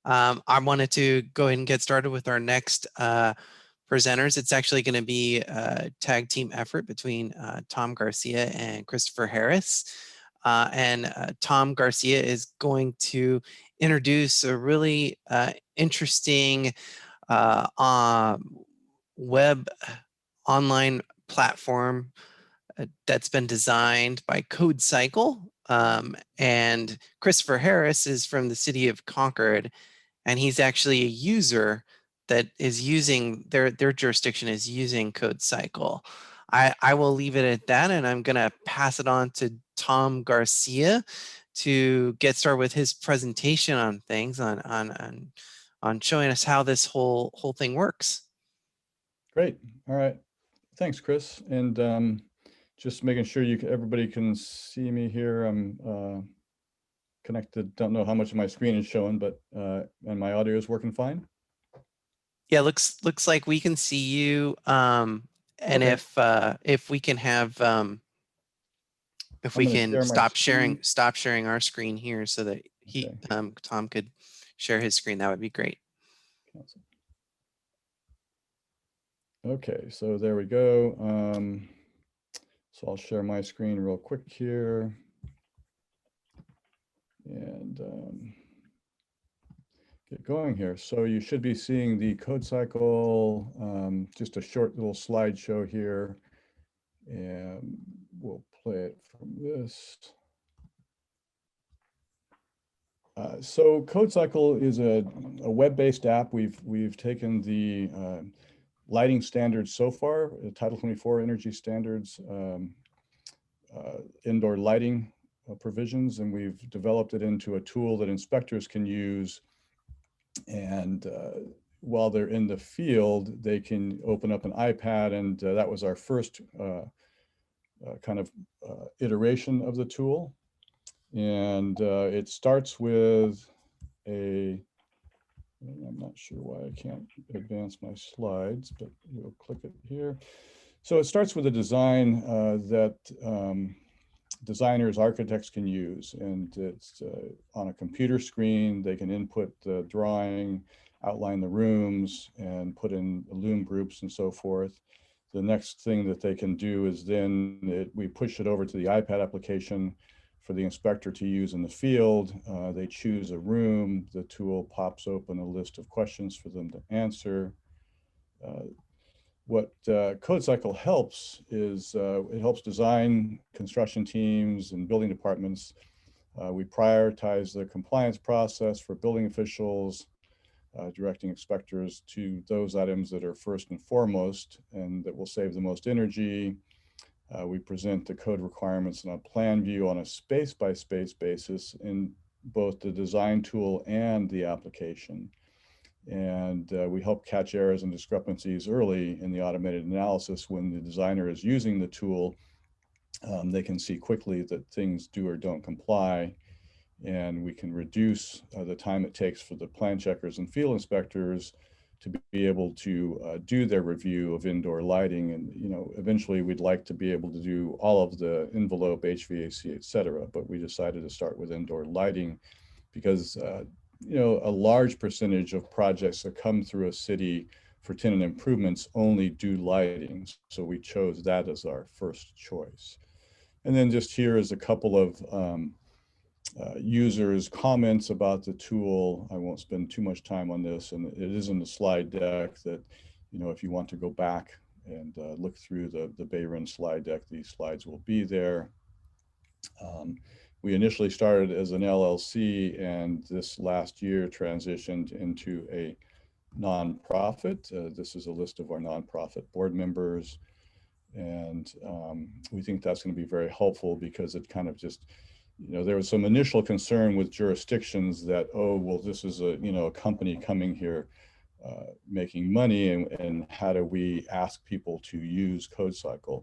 I wanted to go ahead and get started with our next presenters. It's actually going to be a tag team effort between Tom Garcia and Christopher Harris. Tom Garcia is going to introduce a really interesting web online platform that's been designed by CodeCycle. And Christopher Harris is from the city of Concord, and he's actually a user that is using, their jurisdiction is using CodeCycle. I will leave it at that, and I'm going to pass it on to Tom Garcia to get started with his presentation on things, on showing us how this whole thing works. Great. All right. Thanks, Chris. And just making sure everybody can see me here. I'm connected. Don't know how much of my screen is showing, but and my audio is working fine. Yeah, looks like we can see you. And okay. If we can have if we can stop sharing our screen here so that Tom could share his screen, that would be great. Okay, so there we go. So I'll share my screen real quick here. And get going here. So you should be seeing the CodeCycle, just a short little slideshow here. And we'll play it from this. So CodeCycle is a web-based app. We've taken the lighting standards so far, Title 24 energy standards, indoor lighting provisions, and we've developed it into a tool that inspectors can use. And while they're in the field, they can open up an iPad, and that was our first kind of iteration of the tool. And it starts with I'm not sure why I can't advance my slides, but we'll click it here. So it starts with a design that designers, architects can use, and it's on a computer screen. They can input the drawing, outline the rooms, and put in loom groups and so forth. The next thing that they can do is then we push it over to the iPad application for the inspector to use in the field. They choose a room. The tool pops open a list of questions for them to answer. What CodeCycle helps is it helps design construction teams and building departments. We prioritize the compliance process for building officials, directing inspectors to those items that are first and foremost and that will save the most energy. We present the code requirements in a plan view on a space-by-space basis in both the design tool and the application. And we help catch errors and discrepancies early in the automated analysis. When the designer is using the tool, they can see quickly that things do or don't comply. And we can reduce the time it takes for the plan checkers and field inspectors to be able to do their review of indoor lighting. And, eventually we'd like to be able to do all of the envelope, HVAC, et cetera. But we decided to start with indoor lighting because, a large percentage of projects that come through a city for tenant improvements only do lighting. So we chose that as our first choice. And then just here is a couple of users' comments about the tool. I won't spend too much time on this, and it is in the slide deck that, if you want to go back and look through the BayREN slide deck, these slides will be there. We initially started as an LLC, and this last year transitioned into a nonprofit. This is a list of our nonprofit board members, and we think that's going to be very helpful because it kind of just, there was some initial concern with jurisdictions that, oh, well, this is a company coming here making money, and how do we ask people to use CodeCycle?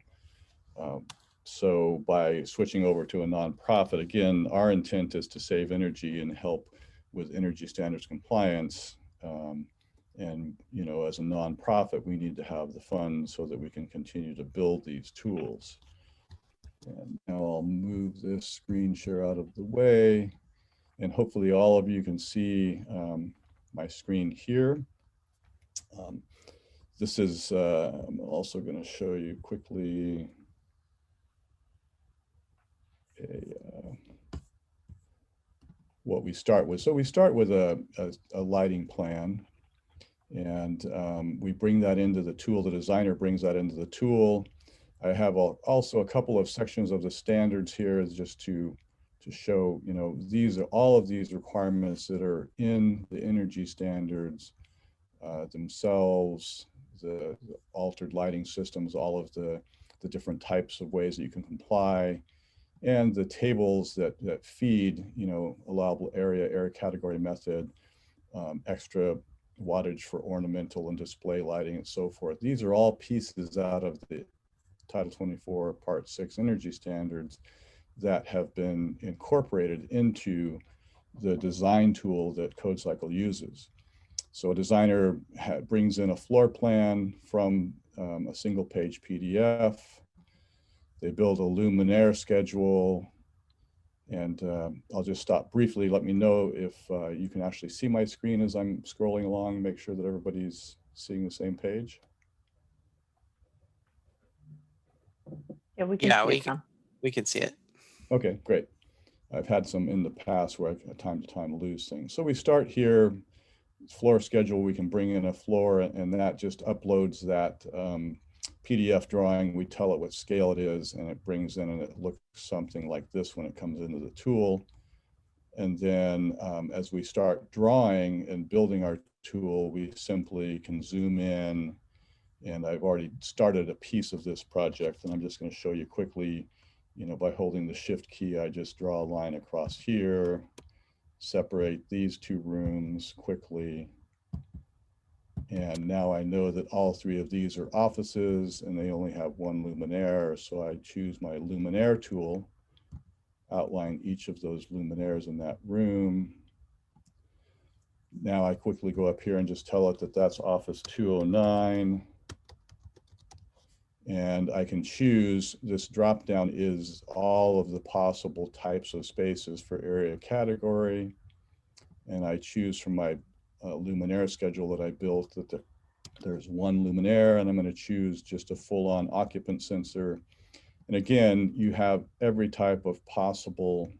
So by switching over to a nonprofit, again, our intent is to save energy and help with energy standards compliance. And, as a nonprofit, we need to have the funds so that we can continue to build these tools. And now I'll move this screen share out of the way. And hopefully all of you can see my screen here. This is, I'm also going to show you quickly what we start with. So we start with a lighting plan, and we bring that into the tool. The designer brings that into the tool. I have also a couple of sections of the standards here just to show, you know, these are all of these requirements that are in the energy standards themselves, the altered lighting systems, all of the different types of ways that you can comply, and the tables that feed, you know, allowable area, area category method, extra wattage for ornamental and display lighting and so forth. These are all pieces out of the Title 24 Part 6 energy standards that have been incorporated into the design tool that CodeCycle uses. So a designer brings in a floor plan from a single page PDF. They build a luminaire schedule, and I'll just stop briefly. Let me know if you can actually see my screen as I'm scrolling along, make sure that everybody's seeing the same page. Yeah, we can see it, Tom. We can see it. Okay, great. I've had some in the past where I've time to time lose things. So we start here, floor schedule. We can bring in a floor, and that just uploads that PDF drawing. We tell it what scale it is, and it brings in, and it looks something like this when it comes into the tool. And then as we start drawing and building our tool, we simply can zoom in, and I've already started a piece of this project, and I'm just going to show you quickly, you know, by holding the shift key, I just draw a line across here, separate these two rooms quickly. And now I know that all three of these are offices and they only have one luminaire. So I choose my luminaire tool, outline each of those luminaires in that room. Now I quickly go up here and just tell it that that's office 209. And I can choose, this drop down is all of the possible types of spaces for area category. And I choose from my luminaire schedule that I built that there's one luminaire, and I'm going to choose just a full-on occupant sensor. And again, you have every type of possible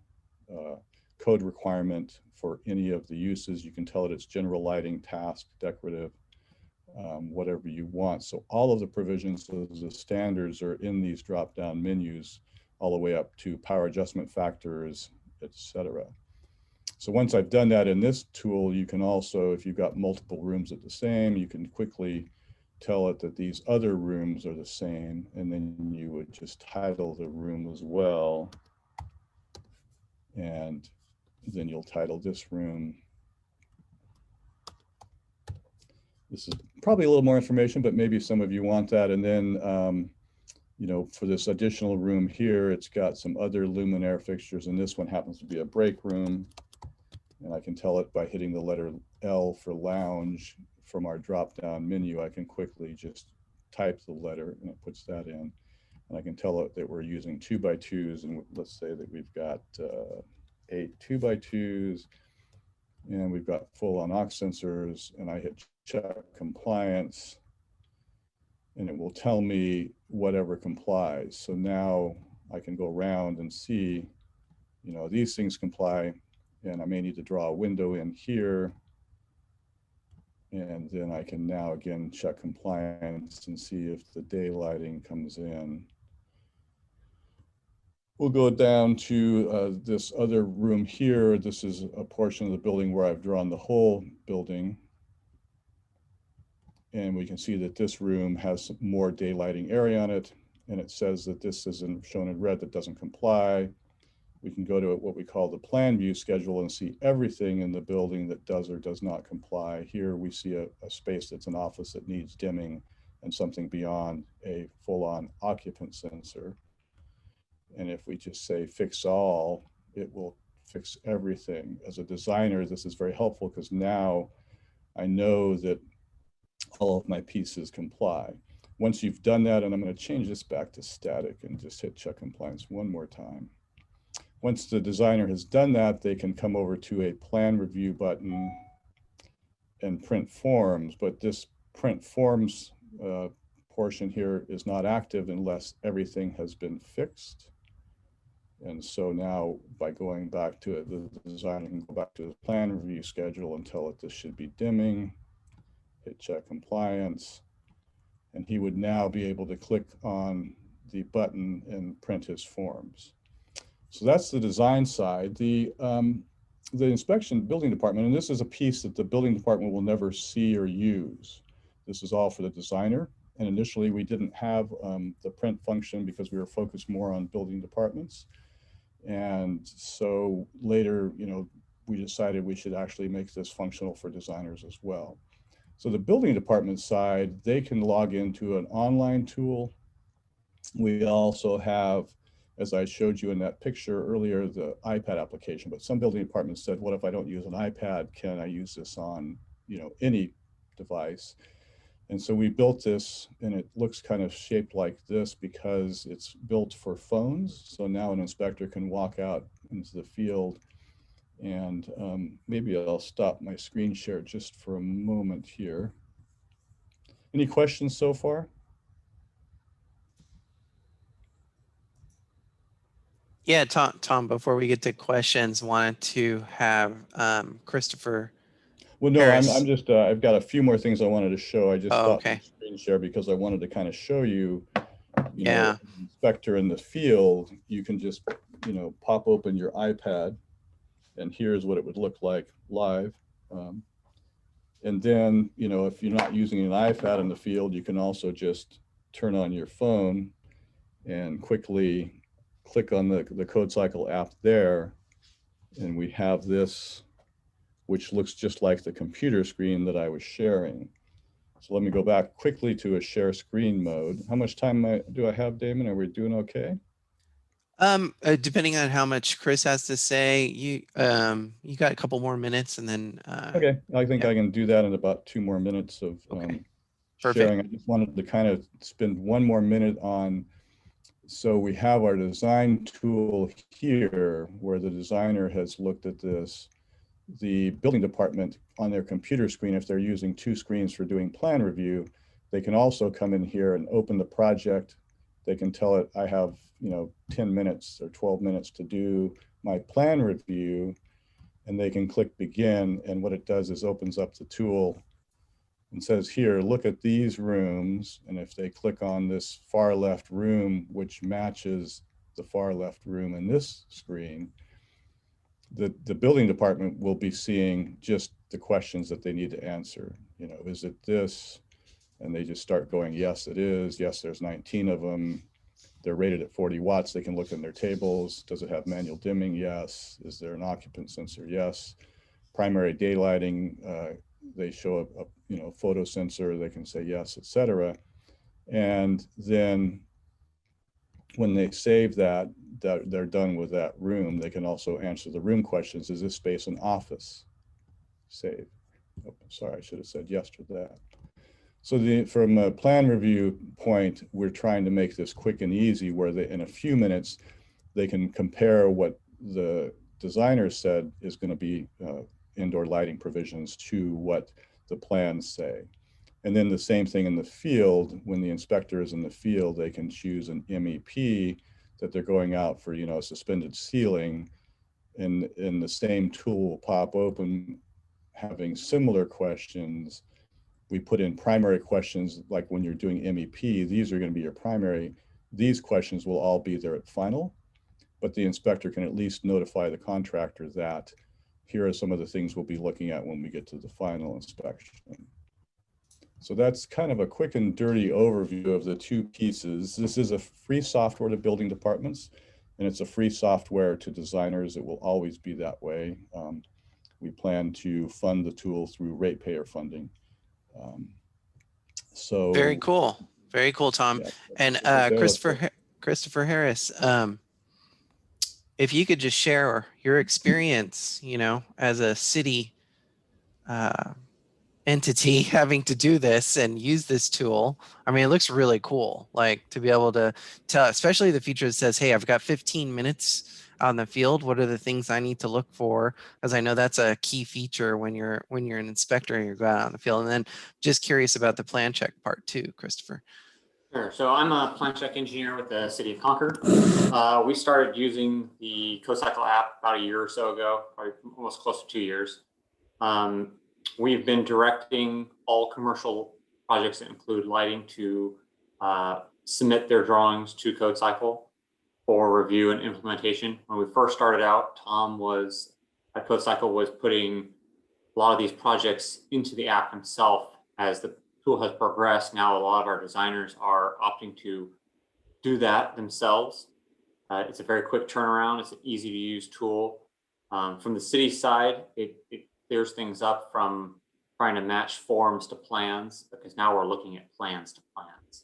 code requirement for any of the uses. You can tell it it's general lighting, task, decorative, whatever you want. So all of the provisions of the standards are in these drop-down menus, all the way up to power adjustment factors, etc. So once I've done that in this tool, you can also, if you've got multiple rooms at the same, you can quickly tell it that these other rooms are the same, and then you would just title the room as well. And then you'll title this room. This is probably a little more information, but maybe some of you want that. And then, you know, for this additional room here, it's got some other luminaire fixtures, and this one happens to be a break room. And I can tell it by hitting the letter L for lounge from our drop-down menu. I can quickly just type the letter, and it puts that in. And I can tell it that we're using 2x2s, and let's say that we've got 8 2x2s, and we've got full-on aux sensors, and I hit check compliance, and it will tell me whatever complies. So now I can go around and see, you know, these things comply, and I may need to draw a window in here. And then I can now again check compliance and see if the daylighting comes in. We'll go down to this other room here. This is a portion of the building where I've drawn the whole building. And we can see that this room has more daylighting area on it. And it says that this is shown in red that doesn't comply. We can go to what we call the plan view schedule and see everything in the building that does or does not comply. Here we see a space that's an office that needs dimming and something beyond a full-on occupant sensor. And if we just say fix all, it will fix everything. As a designer, this is very helpful because now I know that all of my pieces comply. Once you've done that, and I'm going to change this back to static and just hit check compliance one more time. Once the designer has done that, they can come over to a plan review button, and print forms, but this print forms portion here is not active unless everything has been fixed. And so now by going back to it, the designer can go back to his plan review schedule and tell it this should be dimming, hit check compliance, and he would now be able to click on the button and print his forms. So that's the design side. The inspection building department, and this is a piece that the building department will never see or use. This is all for the designer. And initially we didn't have the print function because we were focused more on building departments. And so later, you know, we decided we should actually make this functional for designers as well. So the building department side, they can log into an online tool. We also have, as I showed you in that picture earlier, the iPad application, but some building departments said, what if I don't use an iPad? Can I use this on, you know, any device? And so we built this, and it looks kind of shaped like this because it's built for phones. So now an inspector can walk out into the field, and maybe I'll stop my screen share just for a moment here. Any questions so far? Yeah, Tom, before we get to questions, wanted to have Christopher. Well, no, Harris. I'm just, I've got a few more things I wanted to show. I just stopped okay. my screen share because I wanted to kind of show you, you Yeah. know, inspector in the field, you can just, you know, pop open your iPad, and here's what it would look like live. And then, you know, if you're not using an iPad in the field, you can also just turn on your phone and quickly click on the CodeCycle app there. And we have this, which looks just like the computer screen that I was sharing. So let me go back quickly to a share screen mode. How much time do I have, Damon? Are we doing okay? Depending on how much Chris has to say, you got a couple more minutes, and then okay, I think yeah. I can do that in about 2 more minutes of sharing. I just wanted to kind of spend 1 more minute on, so we have our design tool here where the designer has looked at this. The building department on their computer screen, if they're using 2 screens for doing plan review, they can also come in here and open the project. They can tell it, I have, you know, 10 minutes or 12 minutes to do my plan review, and they can click begin. And what it does is opens up the tool and says, here, look at these rooms. And if they click on this far left room, which matches the far left room in this screen, the building department will be seeing just the questions that they need to answer. You know, is it this? And they just start going, yes, it is. Yes, there's 19 of them. They're rated at 40 watts. They can look in their tables. Does it have manual dimming? Yes. Is there an occupant sensor? Yes. Primary daylighting, they show a you know, photo sensor. They can say yes, etc. And then when they save that they're done with that room, they can also answer the room questions. Is this space an office? Save. Oh, sorry, I should have said yes to that. So from a plan review point, we're trying to make this quick and easy where they, in a few minutes, they can compare what the designer said is going to be indoor lighting provisions to what the plans say. And then the same thing in the field, when the inspector is in the field, they can choose an MEP that they're going out for, you know, a suspended ceiling, and the same tool will pop open having similar questions. We put in primary questions, like when you're doing MEP, these are going to be your primary. These questions will all be there at final, but the inspector can at least notify the contractor that here are some of the things we'll be looking at when we get to the final inspection. So that's kind of a quick and dirty overview of the 2 pieces. This is a free software to building departments, and it's a free software to designers. It will always be that way. We plan to fund the tool through ratepayer funding. So very cool, Tom. Yeah, and Christopher Harris, if you could just share your experience, you know, as a city entity having to do this and use this tool. I mean, it looks really cool, like to be able to tell, especially the feature that says, hey, I've got 15 minutes on the field? What are the things I need to look for? Because I know that's a key feature when you're an inspector and you're going out on the field. And then just curious about the plan check part too, Christopher. Sure. So I'm a plan check engineer with the city of Concord. We started using the CodeCycle app about a year or so ago, probably almost close to 2 years. We've been directing all commercial projects that include lighting to submit their drawings to CodeCycle for review and implementation. When we first started out, Tom was at CodeCycle was putting a lot of these projects into the app himself. As the tool has progressed, now a lot of our designers are opting to do that themselves. It's a very quick turnaround. It's an easy to use tool. From the city side, it clears things up from trying to match forms to plans, because now we're looking at plans to plans.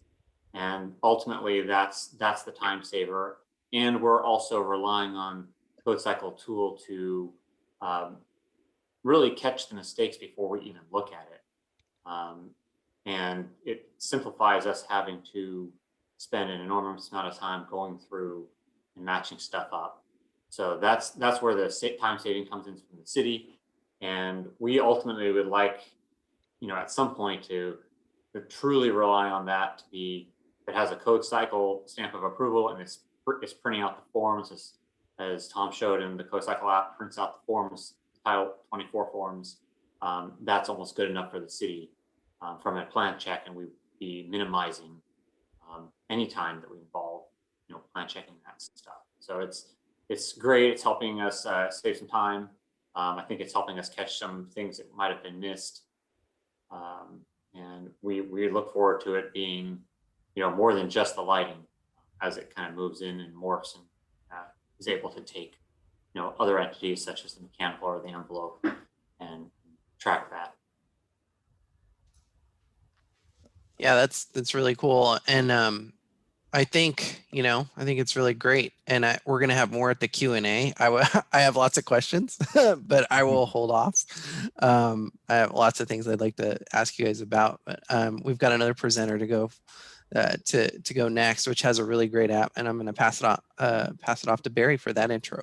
And ultimately that's the time saver. And we're also relying on CodeCycle tool to really catch the mistakes before we even look at it. And it simplifies us having to spend an enormous amount of time going through and matching stuff up. So that's where the time saving comes in from the city. And we ultimately would like, at some point to truly rely on that to be, it has a CodeCycle stamp of approval and it's printing out the forms as Tom showed in the CodeCycle app, prints out the forms, Title 24 forms. That's almost good enough for the city from a plan check, and we'd be minimizing any time that we involve, plan checking that stuff. So it's great. It's helping us save some time. I think it's helping us catch some things that might have been missed. And we look forward to it being, more than just the lighting as it kind of moves in and morphs and is able to take, other entities such as the mechanical or the envelope and track that. Yeah, that's really cool. And I think it's really great. And we're going to have more at the Q&A. I have lots of questions, but I will hold off. I have lots of things I'd like to ask you guys about, but we've got another presenter to go to go next, which has a really great app, and I'm going to pass it off to Barry for that intro.